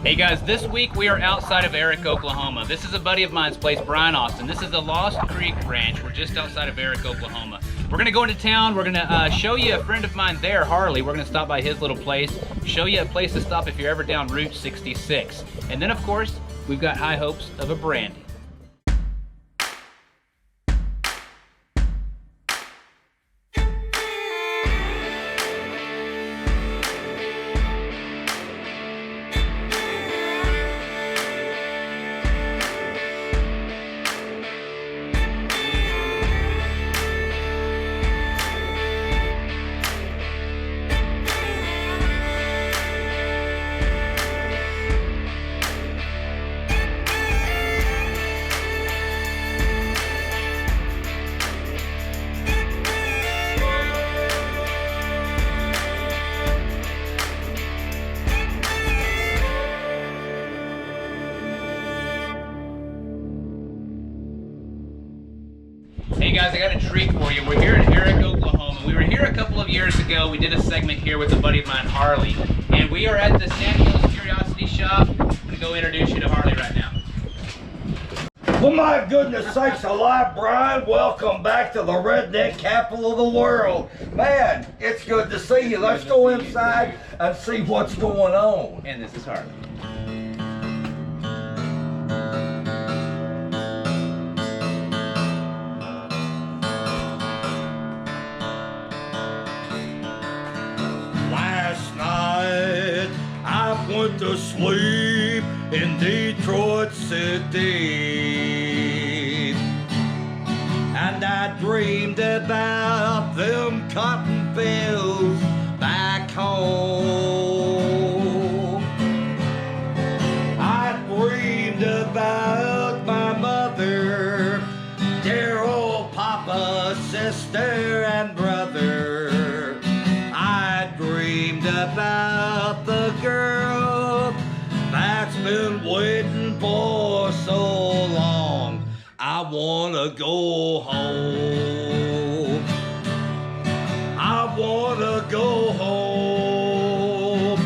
Hey guys, this week we are outside of Erick, Oklahoma. This is a buddy of mine's place, Brian Austin. This is the Lost Creek Ranch. We're just outside of Erick, Oklahoma. We're gonna go into town. We're gonna show you a friend of mine there, Harley. We're gonna stop by his little place, show you a place to stop if you're ever down Route 66. And then of course, we've got high hopes of a brandy. Hey guys, I got a treat for you. We're here in Erick, Oklahoma. We were here a couple of years ago. We did a segment here with a buddy of mine, Harley. And we are at the Sandy Hills Curiosity Shop. I'm going to go introduce you to Harley right now. Well, my goodness sakes alive, Brian. Welcome back to the redneck capital of the world. Man, it's good to see you. Let's go inside and see what's going on. And this is Harley. Went to sleep in Detroit City, and I dreamed about them cotton fields back home. I dreamed about my mother, dear old papa, sister, and brother. I dreamed about the girl that's been waiting for so long. I wanna go home. I wanna go home.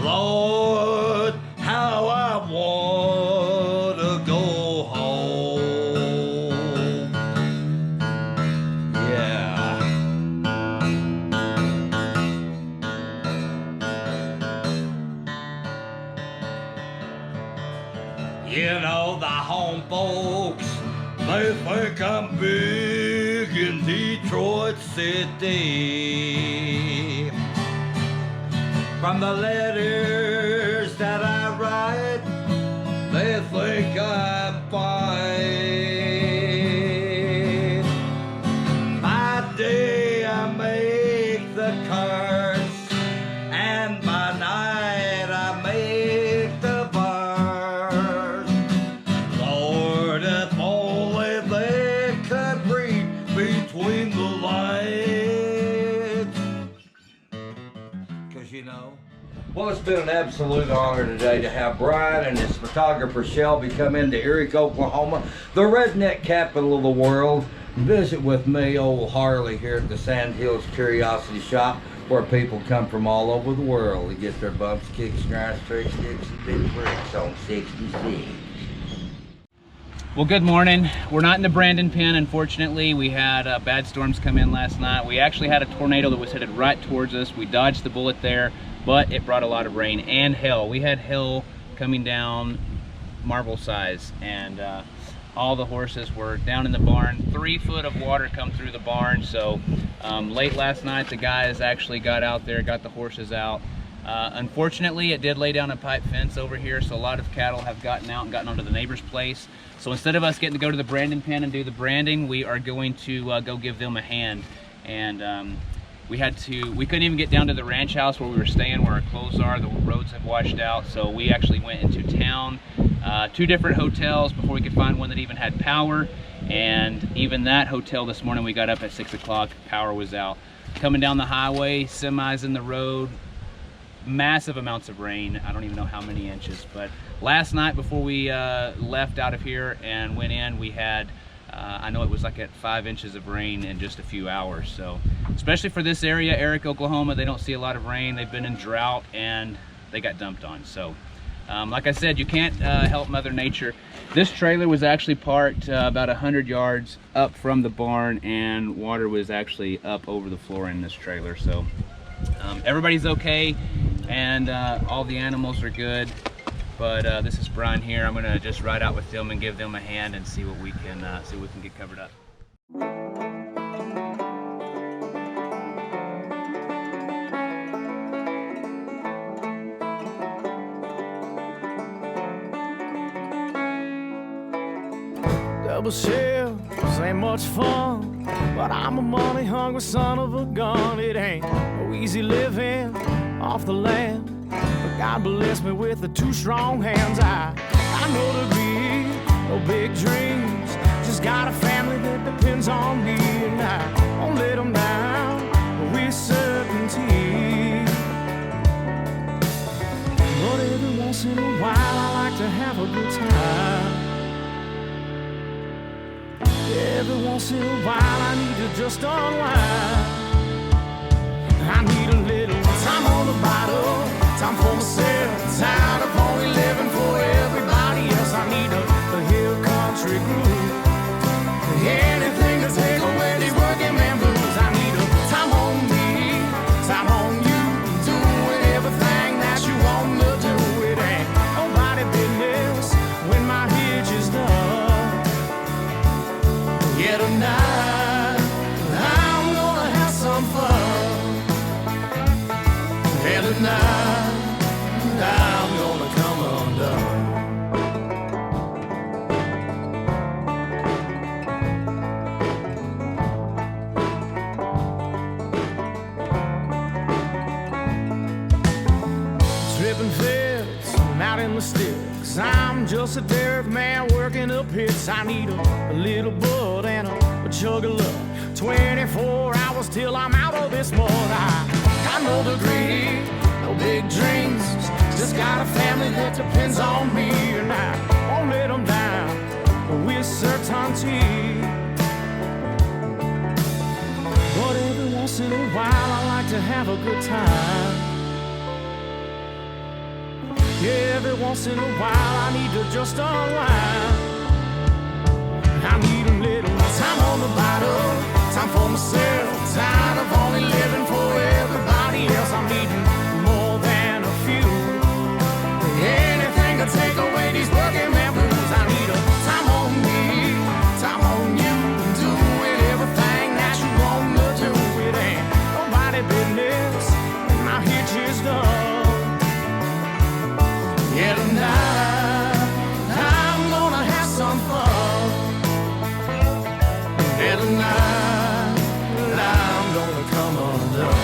Lord, how I wanna go home. Yeah. You know, the home folks, they think I'm big in Detroit City. From the letters that I write, they think I'm fine. By day I make the cards, and by night I make the bars. Lord, if only they could read between the lines. 'Cause you know. Well, it's been an absolute honor today to have Brian and his photographer Shelby come into Erick, Oklahoma, the redneck capital of the world, visit with me, old Harley, here at the Sand Hills Curiosity Shop, where people come from all over the world to get their bumps, kicks, grinds, tricks, sticks, and big bricks on 66. Well, good morning. We're not in the Brandon pen, unfortunately. We had bad storms come in last night. We actually had a tornado that was headed right towards us. We dodged the bullet there, but it brought a lot of rain and hail. We had hail coming down marble size, and all the horses were down in the barn. 3 foot of water come through the barn. So late last night, the guys actually got out there, got the horses out. Unfortunately, it did lay down a pipe fence over here, so a lot of cattle have gotten out and gotten onto the neighbor's place. So instead of us getting to go to the Brandon pen and do the branding, we are going to go give them a hand. And we couldn't even get down to the ranch house where we were staying, where our clothes are. The roads have washed out, so we actually went into town, 2 different hotels before we could find one that even had power. And even that hotel this morning, we got up at 6 o'clock, power was out. Coming down the highway, semis in the road, massive amounts of rain. I don't even know how many inches, but last night before we left out of here and went in, we had I know it was like at 5 inches of rain in just a few hours. So especially for this area, Erick, Oklahoma. They don't see a lot of rain. They've been in drought and they got dumped on. So like I said, you can't help Mother Nature. This trailer was actually parked about 100 yards up from the barn, and water was actually up over the floor in this trailer. So everybody's okay, and all the animals are good. But this is Brian here. I'm gonna just ride out with them and give them a hand and see what we can get covered up. Double shifts ain't much fun, but I'm a money-hungry son of a gun. It ain't no easy living off the land, but God bless me with the two strong hands. I know the greed, no big dreams, just got a family that depends on me, and I won't let them down with certainty. But every once in a while I like to have a good time. Every once in a while I need to just unwind. I need a little time on the bottle, time for myself, tired of only living for everybody else. I need a hill country groove, anything to take away these working man blues. I need a time on me, time on you, doing everything that you want to do. It ain't nobody business when my hitch is done. Yeah, tonight I'm gonna have some fun. Yeah, tonight I'm gonna come undone. Tripping fits, I'm out in the sticks. I'm just a derrick man working up hits. I need a little bud and a jug of love. 24 hours till I'm out of this mud. I know the greed, no big dreams, just got a family that depends on me, and I won't let them down with certainty. But every once in a while I like to have a good time. Yeah, every once in a while I need to just unwind. I need a little time on the bottle, time for myself, tired of only living for everybody else. I'm needing more than a few, anything to take away these working man blues. I need a time on me, time on you, doing everything that you want to do. It ain't nobody business when my hitch is done. Yeah, tonight I'm gonna have some fun. Yeah, tonight I'm gonna come undone.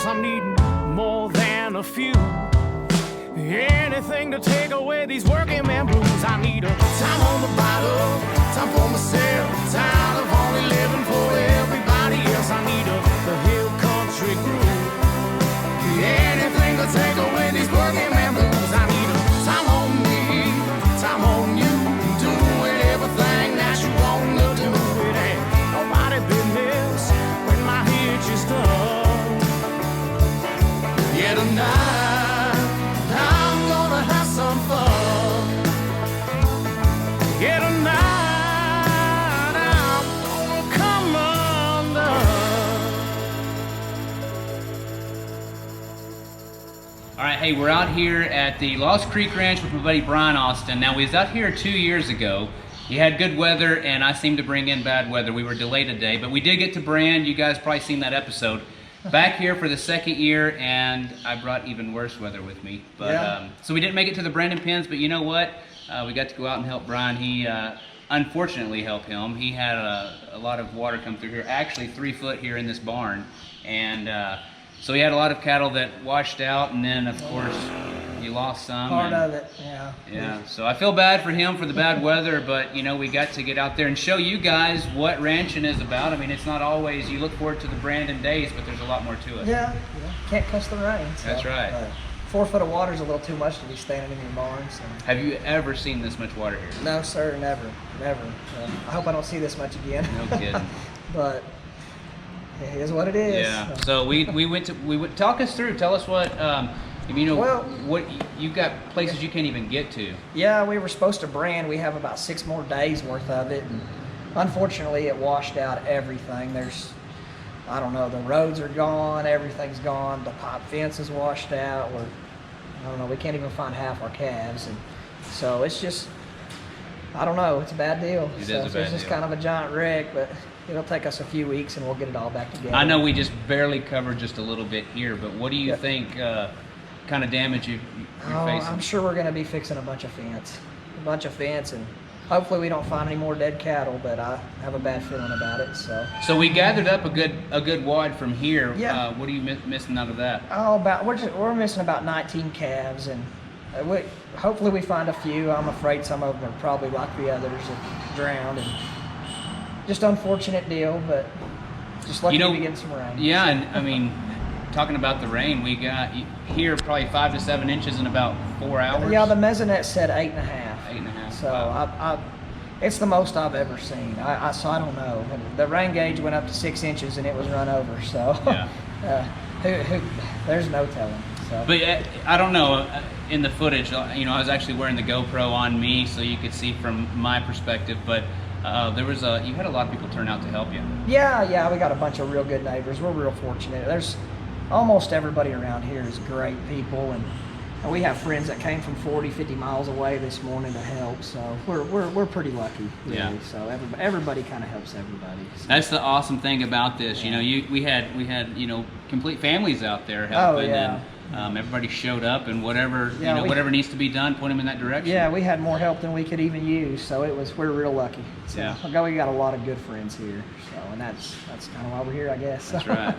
I'm needing more than a few, anything to take away these working man blues. I need a time on the bottle, time for myself, tired of only living for everybody else. I need the hill country groove, anything to take away these working man blues. I need a time on me, time on you, doing everything that you want to do. It ain't nobody business when my hitch is done. Yeah, tonight I'm gonna have some fun. Yeah, tonight I'm gonna come undone. All right, hey, we're out here at the Lost Creek Ranch with my buddy Brian Austin. Now, we was out here 2 years ago. You had good weather, and I seemed to bring in bad weather. We were delayed a day, but we did get to brand. You guys probably seen that episode. Back here for the second year, and I brought even worse weather with me. But Yeah. so we didn't make it to the Brandon pens, but you know what? We got to go out and help Brian. He unfortunately help him. He had a lot of water come through here, actually 3 foot here in this barn, and so he had a lot of cattle that washed out, and then of course he lost some. Part of it, yeah. Yeah, so I feel bad for him for the bad weather, but we got to get out there and show you guys what ranching is about. I mean, it's not always, you look forward to the Brandon days, but there's a lot more to it. Yeah. Can't catch the rain. So, that's right. 4 foot of water is a little too much to be standing in your barn. So. Have you ever seen this much water here? No, sir, never. I hope I don't see this much again. No kidding. But it is what it is. Yeah. So we went talk us through. Tell us what what you've got places you can't even get to. Yeah, we were supposed to brand. We have about 6 more days worth of it, and unfortunately, it washed out everything. I don't know. The roads are gone. Everything's gone. The pipe fence is washed out. I don't know. We can't even find half our calves, and so it's just. I don't know. It's a bad deal. It's just kind of a giant wreck, but it'll take us a few weeks and we'll get it all back together. I know we just barely covered just a little bit here, but what do you think kind of damage you're facing? I'm sure we're going to be fixing a bunch of fence, and hopefully we don't find any more dead cattle, but I have a bad feeling about it. So we gathered up a good wad from here. Yeah. What are you missing out of that? We're missing about 19 calves, and hopefully we find a few. I'm afraid some of them are probably like the others that drowned, and just unfortunate deal, but just lucky to be getting some rain. Yeah, and I mean, talking about the rain, we got here probably 5 to 7 inches in about 4 hours. Yeah, the mesonet said 8.5. 8.5. So wow. it's the most I've ever seen. So I don't know. The rain gauge went up to 6 inches and it was run over. So yeah. There's no telling. So. But I don't know. In the footage, I was actually wearing the GoPro on me, so you could see from my perspective. But you had a lot of people turn out to help you. Yeah, we got a bunch of real good neighbors. We're real fortunate. There's almost everybody around here is great people, and we have friends that came from 40, 50 miles away this morning to help. So we're pretty lucky, really. Yeah. So everybody kind of helps everybody. So. That's the awesome thing about this. Yeah. We had complete families out there helping. Oh, yeah. And everybody showed up, and whatever needs to be done, point them in that direction. Yeah, we had more help than we could even use, so we're real lucky. So yeah. We got a lot of good friends here, and that's kind of why we're here, I guess. That's right.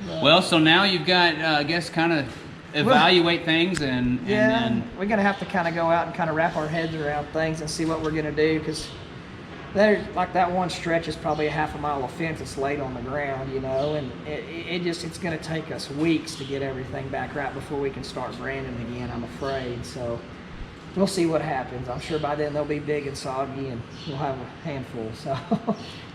Yeah. Well, so now you've got, I guess, kind of evaluate things, and then we're gonna have to kind of go out and kind of wrap our heads around things and see what we're gonna do, because there's like that one stretch is probably a half a mile of fence that's laid on the ground, and it's going to take us weeks to get everything back right before we can start branding again, I'm afraid. So we'll see what happens. I'm sure by then they'll be big and soggy, and we'll have a handful. So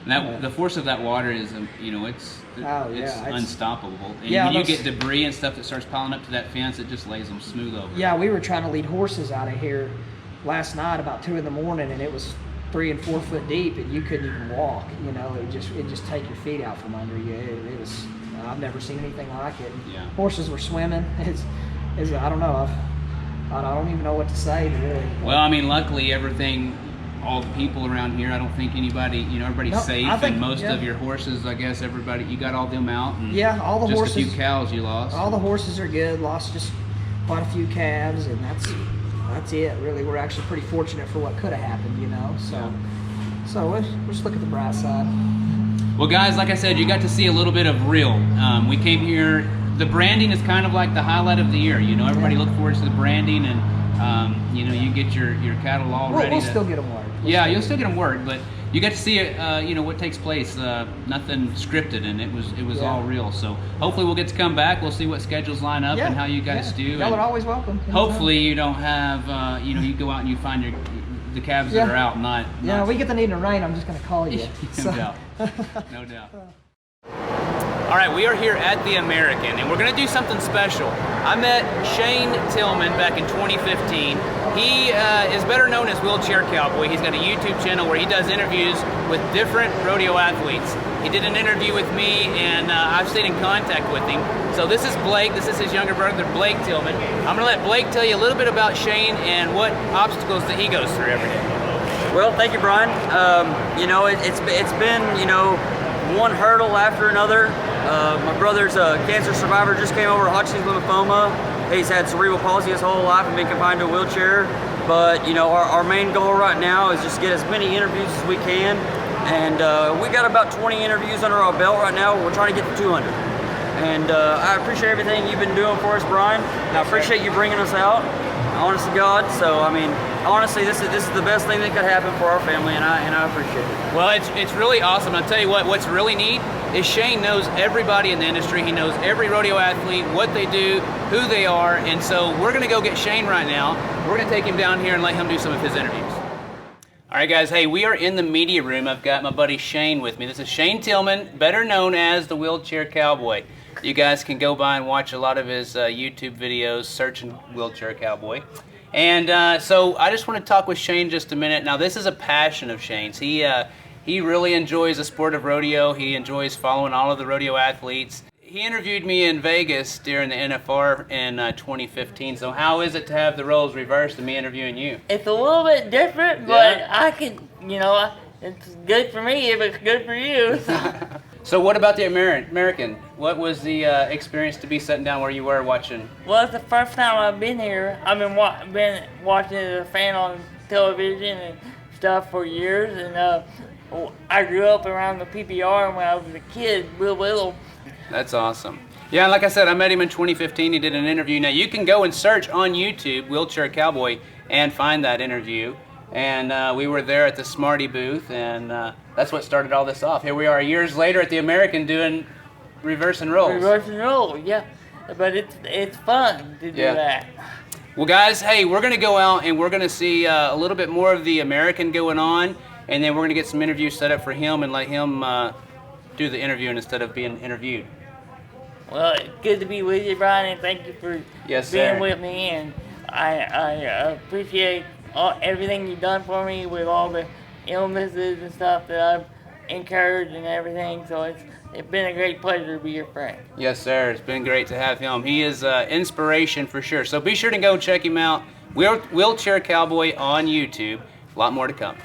the force of that water is, it's unstoppable. And when you get debris and stuff that starts piling up to that fence, it just lays them smooth over. Yeah, we were trying to lead horses out of here last night about 2 in the morning, and it was 3 and 4 foot deep, and you couldn't even walk. It just take your feet out from under you. It was I've never seen anything like it. Yeah. Horses were swimming. I don't know. I don't even know what to say, really. Well, I mean, luckily all the people around here, I don't think anybody, everybody's safe, and most of your horses, I guess everybody, you got all them out, and all the horses. Just a few cows you lost. All the horses are good. Lost just quite a few calves, and that's it, really. We're actually pretty fortunate for what could have happened, So we'll just look at the bright side. Well, guys, like I said, you got to see a little bit of real. We came here. The branding is kind of like the highlight of the year. Everybody look forward to the branding, and you get your cattle all ready. We'll still get them worked. You'll still get them worked, but you get to see it. What takes place. Nothing scripted, and it was all real. So hopefully we'll get to come back. We'll see what schedules line up and how you guys do. Y'all are always welcome. Hopefully you don't have. You go out and you find the calves that are out. Not. We get the need of rain. I'm just going to call you. No doubt. No doubt. All right, we are here at the American, and we're going to do something special. I met Shane Tillman back in 2015. He is better known as Wheelchair Cowboy. He's got a YouTube channel where he does interviews with different rodeo athletes. He did an interview with me, and I've stayed in contact with him. So this is Blake. This is his younger brother, Blake Tillman. I'm going to let Blake tell you a little bit about Shane and what obstacles that he goes through every day. Well, thank you, Brian. It's been one hurdle after another. My brother's a cancer survivor, just came over Hodgkin's lymphoma. He's had cerebral palsy his whole life and been confined to a wheelchair. But you know, our main goal right now is just get as many interviews as we can, and we got about 20 interviews under our belt right now. We're trying to get to 200. And I appreciate everything you've been doing for us, Brian. I appreciate you bringing us out, honest to God. So I mean, honestly, this is the best thing that could happen for our family, and I appreciate it. Well, it's really awesome. I'll tell you what's really neat is Shane knows everybody in the industry. He knows every rodeo athlete, what they do, who they are, and so we're gonna go get Shane right now. We're gonna take him down here and let him do some of his interviews. All right, guys, hey, we are in the media room. I've got my buddy Shane with me. This is Shane Tillman, better known as the Wheelchair Cowboy. You guys can go by and watch a lot of his YouTube videos, searching Wheelchair Cowboy. And so I just want to talk with Shane just a minute. Now, this is a passion of Shane's. He really enjoys the sport of rodeo. He enjoys following all of the rodeo athletes. He interviewed me in Vegas during the NFR in 2015. So how is it to have the roles reversed and me interviewing you? It's a little bit different, but I can, you know, it's good for me if it's good for you. So what about the American? What was the experience to be sitting down where you were watching? Well, it's the first time I've been here. I've been watching as a fan on television and stuff for years, and I grew up around the PPR when I was a kid, real little. That's awesome. Yeah, like I said, I met him in 2015. He did an interview. Now, you can go and search on YouTube, Wheelchair Cowboy, and find that interview. And we were there at the Smarty booth, and that's what started all this off. Here we are years later at the American doing reversing roles. Reversing roles, yeah. But it's fun to do that. Well, guys, hey, we're going to go out and we're going to see a little bit more of the American going on, and then we're going to get some interviews set up for him and let him do the interviewing instead of being interviewed. Well, it's good to be with you, Brian, and thank you for being with me. And I appreciate everything you've done for me with all the illnesses and stuff that I've incurred and everything. So it's been a great pleasure to be your friend. Yes, sir. It's been great to have him. He is inspiration for sure. So be sure to go check him out. Wheelchair Cowboy on YouTube. A lot more to come.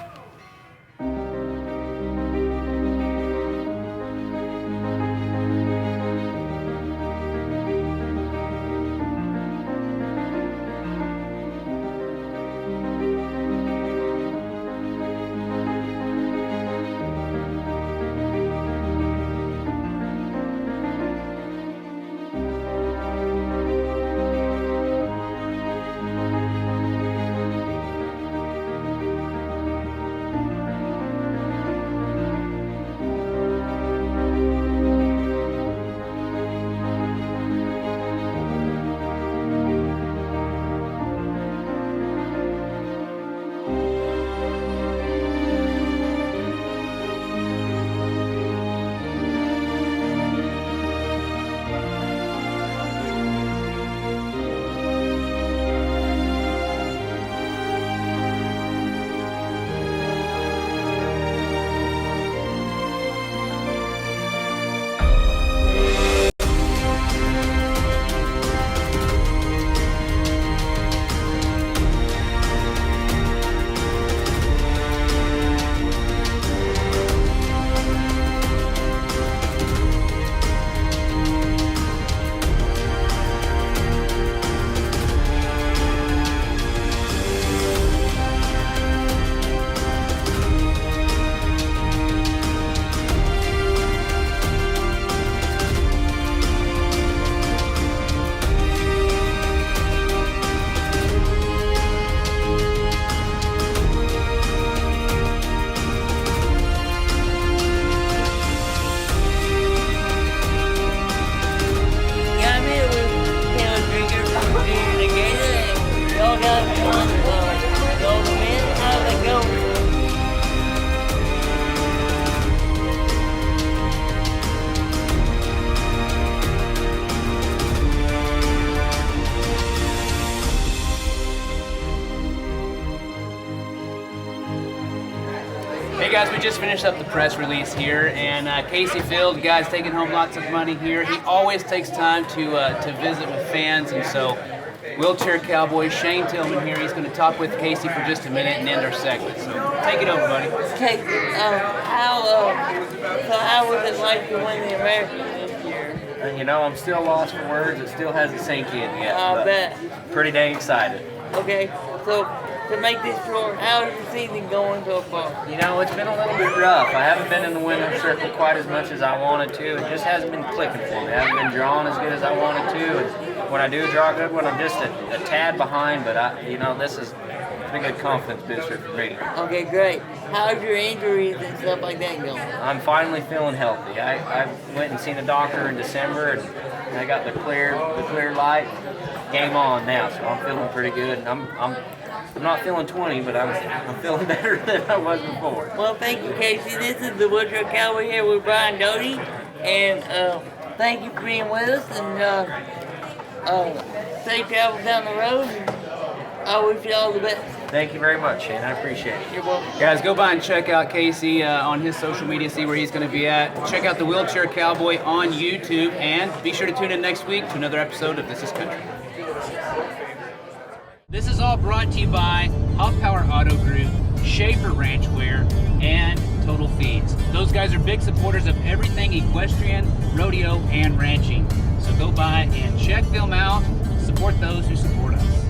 Hey guys, we just finished up the press release here, and Casey Field, guys, taking home lots of money here. He always takes time to visit with fans, and so Wheelchair Cowboy Shane Tillman here. He's going to talk with Casey for just a minute and end our segment. So take it over, buddy. Okay, how was it like to win the American this year? You know, I'm still lost for words. It still hasn't sank in yet. I bet. Pretty dang excited. Okay, so to make this short. How's your season going so far? You know, it's been a little bit rough. I haven't been in the winter circle quite as much as I wanted to. It just hasn't been clicking for me. I haven't been drawing as good as I wanted to. And when I do draw good, when I'm just a tad behind, but this is a good confidence booster for me. Okay, great. How's your injuries and stuff like that going? I'm finally feeling healthy. I went and seen a doctor in December, and I got the clear light. Game on now, so I'm feeling pretty good. And I'm not feeling 20, but I'm feeling better than I was before. Well, thank you, Casey. This is the Wood Truck Cowboy here with Brian Doty, and thank you for being with us. And safe travels down the road. And I wish you all the best. Thank you very much, Shane. I appreciate it. You're welcome. Guys, go by and check out Casey on his social media, see where he's going to be at. Check out the Wheelchair Cowboy on YouTube, and be sure to tune in next week to another episode of This Is Country. This is all brought to you by Hog Power Auto Group, Schaefer Ranchwear, and Total Feeds. Those guys are big supporters of everything equestrian, rodeo, and ranching. So go by and check them out. Support those who support us.